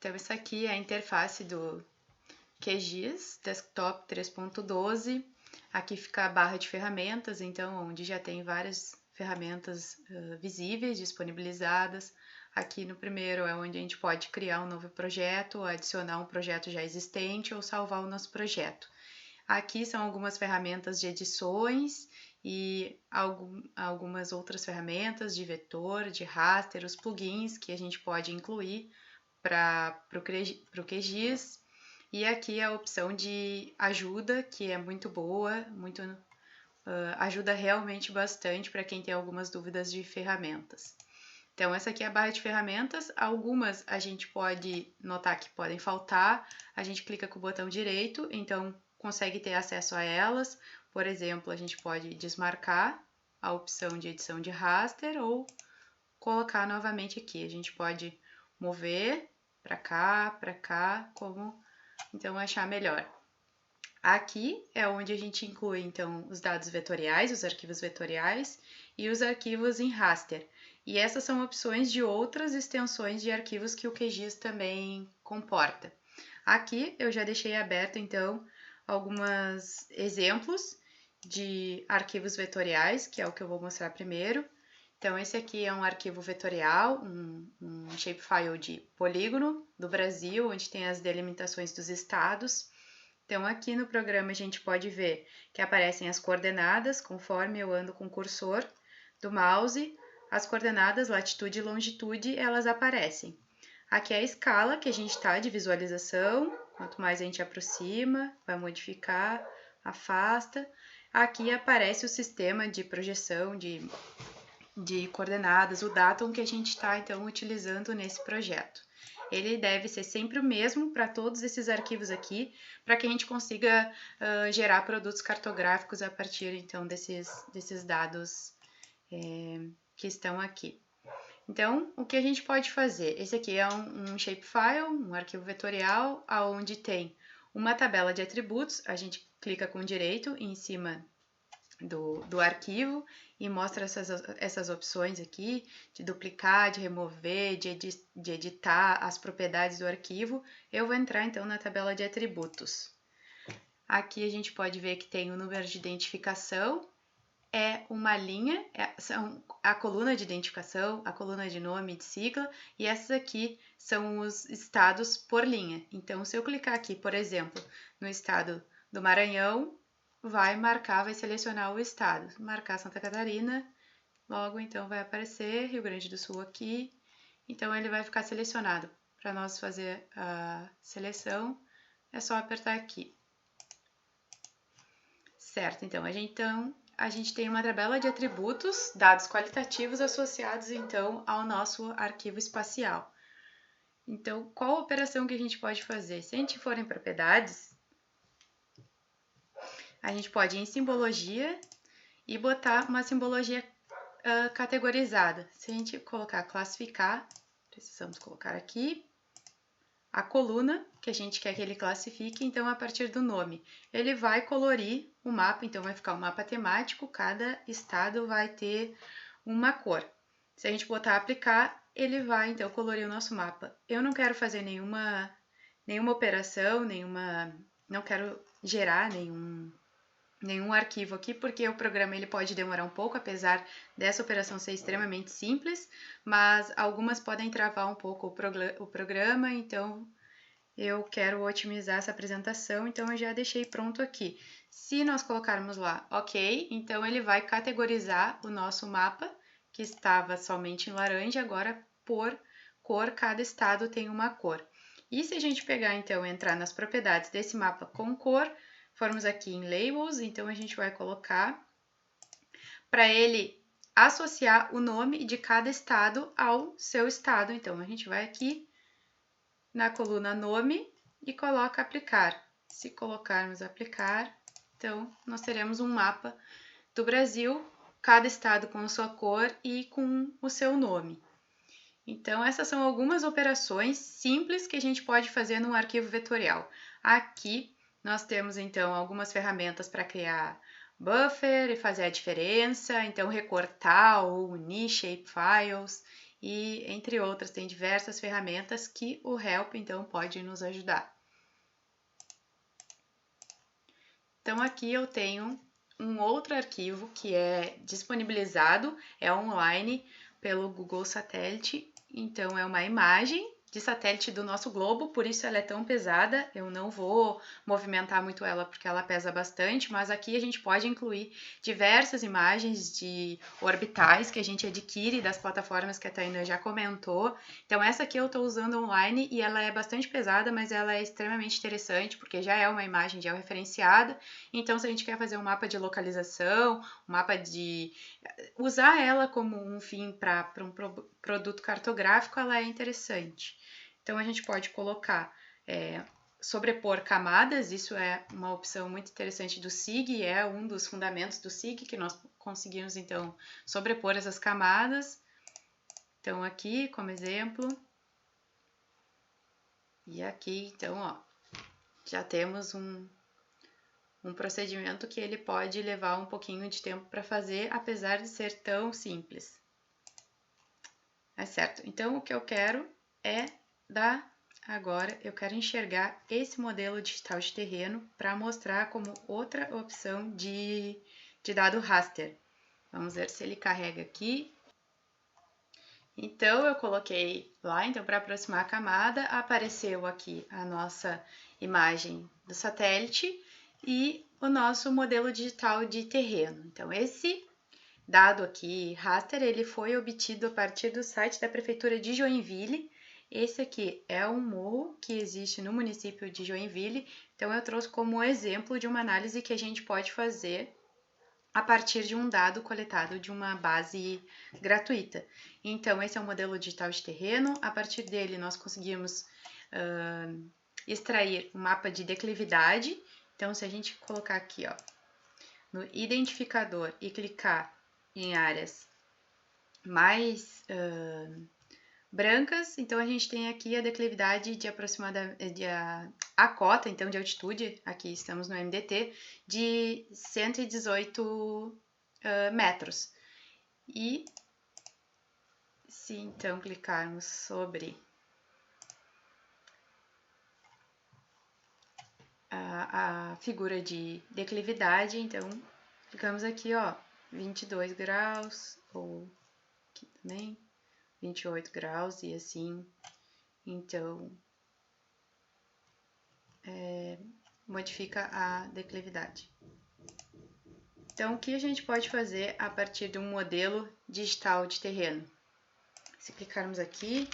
Então, essa aqui é a interface do QGIS Desktop 3.12. Aqui fica a barra de ferramentas, então, onde já tem várias ferramentas visíveis, disponibilizadas. Aqui no primeiro é onde a gente pode criar um novo projeto, adicionar um projeto já existente ou salvar o nosso projeto. Aqui são algumas ferramentas de edições e algumas outras ferramentas de vetor, de raster, os plugins que a gente pode incluir para o QGIS. E aqui a opção de ajuda, que é muito boa, ajuda realmente bastante para quem tem algumas dúvidas de ferramentas. Então, essa aqui é a barra de ferramentas. Algumas a gente pode notar que podem faltar. A gente clica com o botão direito, então consegue ter acesso a elas. Por exemplo, a gente pode desmarcar a opção de edição de raster ou colocar novamente aqui. A gente pode mover para cá, como então achar melhor. Aqui é onde a gente inclui então os dados vetoriais, os arquivos vetoriais e os arquivos em raster. E essas são opções de outras extensões de arquivos que o QGIS também comporta. Aqui eu já deixei aberto então alguns exemplos de arquivos vetoriais, que é o que eu vou mostrar primeiro. Então, esse aqui é um arquivo vetorial, um shapefile de polígono do Brasil, onde tem as delimitações dos estados. Então, aqui no programa a gente pode ver que aparecem as coordenadas, conforme eu ando com o cursor do mouse, as coordenadas latitude e longitude, elas aparecem. Aqui é a escala que a gente está de visualização, quanto mais a gente aproxima, vai modificar, afasta. Aqui aparece o sistema de projeção de coordenadas, o datum que a gente está então utilizando nesse projeto. Ele deve ser sempre o mesmo para todos esses arquivos aqui, para que a gente consiga gerar produtos cartográficos a partir então desses dados que estão aqui. Então, o que a gente pode fazer? Esse aqui é um shapefile, um arquivo vetorial, onde tem uma tabela de atributos. A gente clica com direito em cima do arquivo e mostra essas opções aqui de duplicar, de remover, de editar as propriedades do arquivo. Eu vou entrar então na tabela de atributos. Aqui a gente pode ver que tem o número de identificação, é uma linha, são a coluna de identificação, a coluna de nome, de sigla, e essas aqui são os estados por linha. Então, se eu clicar aqui, por exemplo, no estado do Maranhão, vai selecionar o estado. Marcar Santa Catarina, logo então vai aparecer Rio Grande do Sul aqui. Então ele vai ficar selecionado. Para nós fazer a seleção, é só apertar aqui. Certo, então a gente tem uma tabela de atributos, dados qualitativos associados então ao nosso arquivo espacial. Então, qual operação que a gente pode fazer? Se a gente for em propriedades, a gente pode ir em simbologia e botar uma simbologia categorizada. Se a gente colocar classificar, precisamos colocar aqui a coluna que a gente quer que ele classifique, então a partir do nome. Ele vai colorir o mapa, então vai ficar um mapa temático, cada estado vai ter uma cor. Se a gente botar aplicar, ele vai então colorir o nosso mapa. Eu não quero fazer nenhuma operação, não quero gerar nenhum arquivo aqui, porque o programa ele pode demorar um pouco, apesar dessa operação ser extremamente simples, mas algumas podem travar um pouco o programa, então eu quero otimizar essa apresentação, então eu já deixei pronto aqui. Se nós colocarmos lá OK, então ele vai categorizar o nosso mapa, que estava somente em laranja, agora por cor, cada estado tem uma cor. E se a gente pegar então, entrar nas propriedades desse mapa com cor, formos aqui em Labels, então a gente vai colocar para ele associar o nome de cada estado ao seu estado. Então, a gente vai aqui na coluna Nome e coloca Aplicar. Se colocarmos Aplicar, então nós teremos um mapa do Brasil, cada estado com a sua cor e com o seu nome. Então, essas são algumas operações simples que a gente pode fazer num arquivo vetorial. Aqui, nós temos, então, algumas ferramentas para criar buffer e fazer a diferença, então recortar ou unir shapefiles e, entre outras, tem diversas ferramentas que o Help, então, pode nos ajudar. Então, aqui eu tenho um outro arquivo que é disponibilizado, é online pelo Google Satélite, então é uma imagem de satélite do nosso globo, por isso ela é tão pesada. Eu não vou movimentar muito ela porque ela pesa bastante, mas aqui a gente pode incluir diversas imagens de orbitais que a gente adquire das plataformas que a Taina já comentou. Então essa aqui eu estou usando online e ela é bastante pesada, mas ela é extremamente interessante porque já é uma imagem georreferenciada. Então se a gente quer fazer um mapa de localização, um mapa de usar ela como um fim para um produto cartográfico, ela é interessante. Então, a gente pode colocar, sobrepor camadas, isso é uma opção muito interessante do SIG, é um dos fundamentos do SIG, que nós conseguimos, então, sobrepor essas camadas. Então, aqui, como exemplo. E aqui, então, ó, já temos um procedimento que ele pode levar um pouquinho de tempo para fazer, apesar de ser tão simples. É certo. Então, o que eu quero é agora eu quero enxergar esse modelo digital de terreno para mostrar como outra opção de dado raster. Vamos ver se ele carrega aqui. Então, eu coloquei lá, então, para aproximar a camada, apareceu aqui a nossa imagem do satélite e o nosso modelo digital de terreno. Então, esse dado aqui, raster, ele foi obtido a partir do site da Prefeitura de Joinville. Esse aqui é um morro que existe no município de Joinville, então eu trouxe como exemplo de uma análise que a gente pode fazer a partir de um dado coletado de uma base gratuita. Então, esse é o modelo digital de terreno, a partir dele nós conseguimos extrair um mapa de declividade. Então, se a gente colocar aqui, ó, no identificador e clicar em áreas mais brancas, então a gente tem aqui a declividade de aproximadamente a cota, então de altitude, aqui estamos no MDT, de 118 metros. E se então clicarmos sobre a figura de declividade, então clicamos aqui, ó, 22 graus, ou aqui também, 28 graus e assim, então modifica a declividade. Então, o que a gente pode fazer a partir de um modelo digital de terreno? Se clicarmos aqui,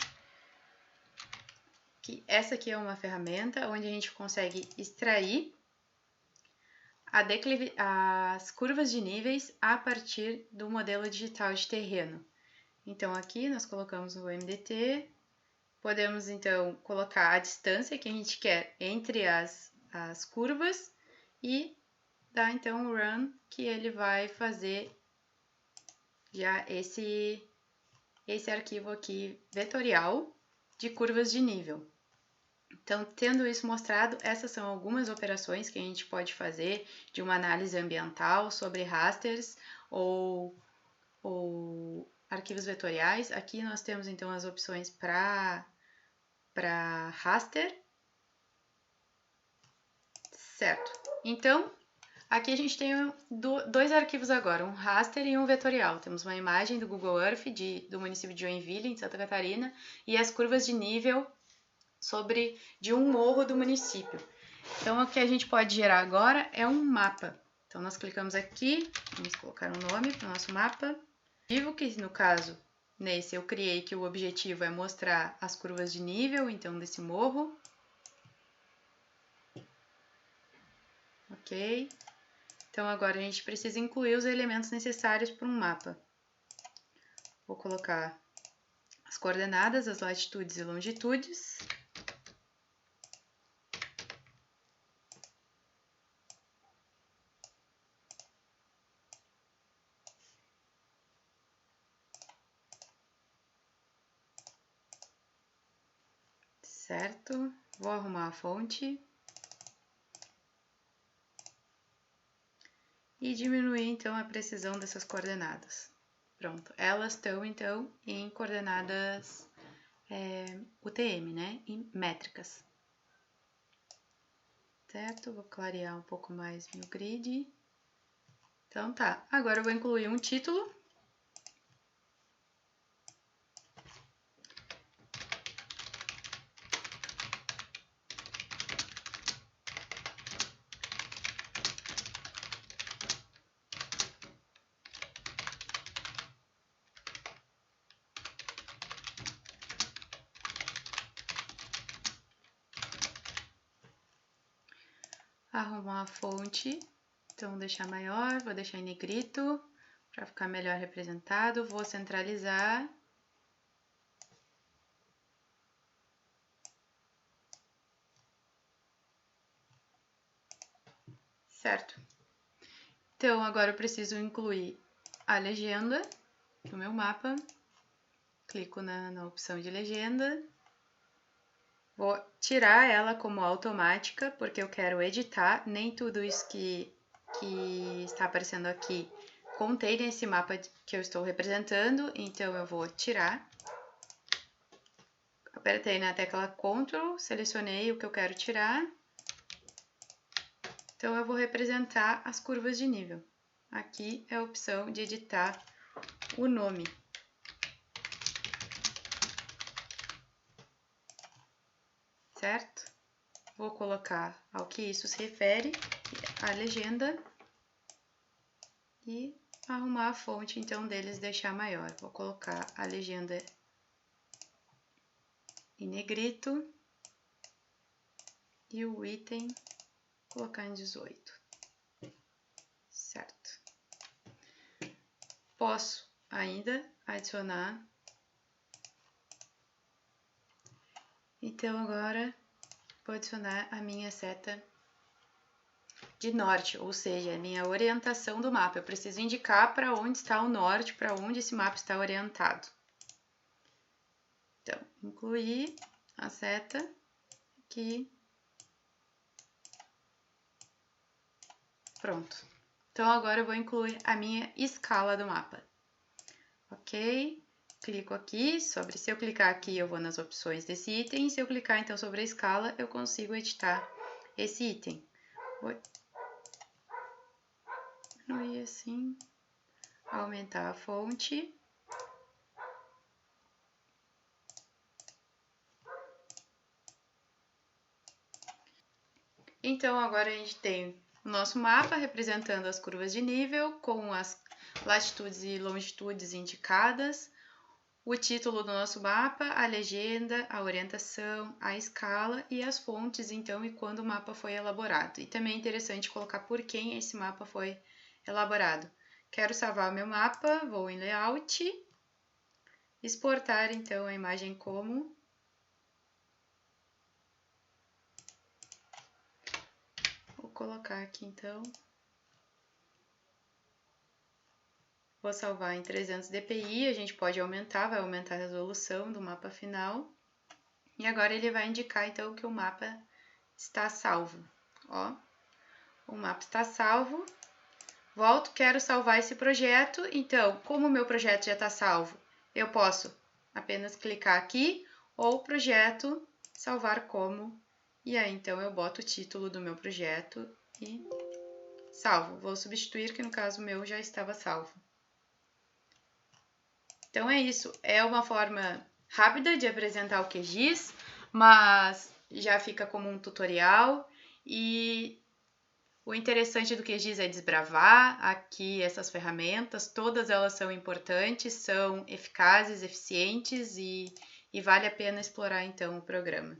que essa aqui é uma ferramenta onde a gente consegue extrair as curvas de níveis a partir do modelo digital de terreno. Então, aqui nós colocamos o MDT, podemos então colocar a distância que a gente quer entre as curvas e dar então o run, que ele vai fazer já esse arquivo aqui vetorial de curvas de nível. Então, tendo isso mostrado, essas são algumas operações que a gente pode fazer de uma análise ambiental sobre rasters ou arquivos vetoriais. Aqui nós temos então as opções para raster. Certo. Então, aqui a gente tem dois arquivos agora, um raster e um vetorial. Temos uma imagem do Google Earth do município de Joinville, em Santa Catarina, e as curvas de nível de um morro do município. Então, o que a gente pode gerar agora é um mapa. Então, nós clicamos aqui, vamos colocar um nome para o nosso mapa. Que no caso, nesse eu criei que o objetivo é mostrar as curvas de nível, então, desse morro. Ok. Então, agora a gente precisa incluir os elementos necessários para um mapa. Vou colocar as coordenadas, as latitudes e longitudes. Certo? Vou arrumar a fonte. E diminuir então a precisão dessas coordenadas. Pronto, elas estão então em coordenadas UTM, né? Em métricas. Certo? Vou clarear um pouco mais meu grid. Então tá, agora eu vou incluir um título. Arrumar a fonte, então deixar maior, vou deixar em negrito para ficar melhor representado, vou centralizar. Certo. Então agora eu preciso incluir a legenda do meu mapa. Clico na opção de legenda. Vou tirar ela como automática, porque eu quero editar. Nem tudo isso que está aparecendo aqui contém nesse mapa que eu estou representando, então eu vou tirar. Apertei na tecla Ctrl, selecionei o que eu quero tirar. Então eu vou representar as curvas de nível. Aqui é a opção de editar o nome. Certo? Vou colocar ao que isso se refere, a legenda, e arrumar a fonte então deles, deixar maior. Vou colocar a legenda em negrito e o item colocar em 18. Certo. Posso ainda adicionar. Então agora vou adicionar a minha seta de norte, ou seja, a minha orientação do mapa. Eu preciso indicar para onde está o norte, para onde esse mapa está orientado. Então, incluir a seta aqui. Pronto. Então agora eu vou incluir a minha escala do mapa. Ok? Clico aqui, se eu clicar aqui eu vou nas opções desse item, se eu clicar então sobre a escala eu consigo editar esse item. Vou diminuir assim, aumentar a fonte. Então agora a gente tem o nosso mapa representando as curvas de nível com as latitudes e longitudes indicadas, o título do nosso mapa, a legenda, a orientação, a escala e as fontes, então, e quando o mapa foi elaborado. E também é interessante colocar por quem esse mapa foi elaborado. Quero salvar o meu mapa, vou em Layout, exportar, então, a imagem como. Vou colocar aqui, então. Vou salvar em 300 dpi, a gente pode aumentar, vai aumentar a resolução do mapa final. E agora ele vai indicar, então, que o mapa está salvo. Ó, o mapa está salvo. Volto, quero salvar esse projeto. Então, como o meu projeto já está salvo, eu posso apenas clicar aqui, ou projeto, salvar como. E aí, então, eu boto o título do meu projeto e salvo. Vou substituir, que no caso meu já estava salvo. Então é isso, é uma forma rápida de apresentar o QGIS, mas já fica como um tutorial e o interessante do QGIS é desbravar aqui essas ferramentas, todas elas são importantes, são eficazes, eficientes e vale a pena explorar então o programa.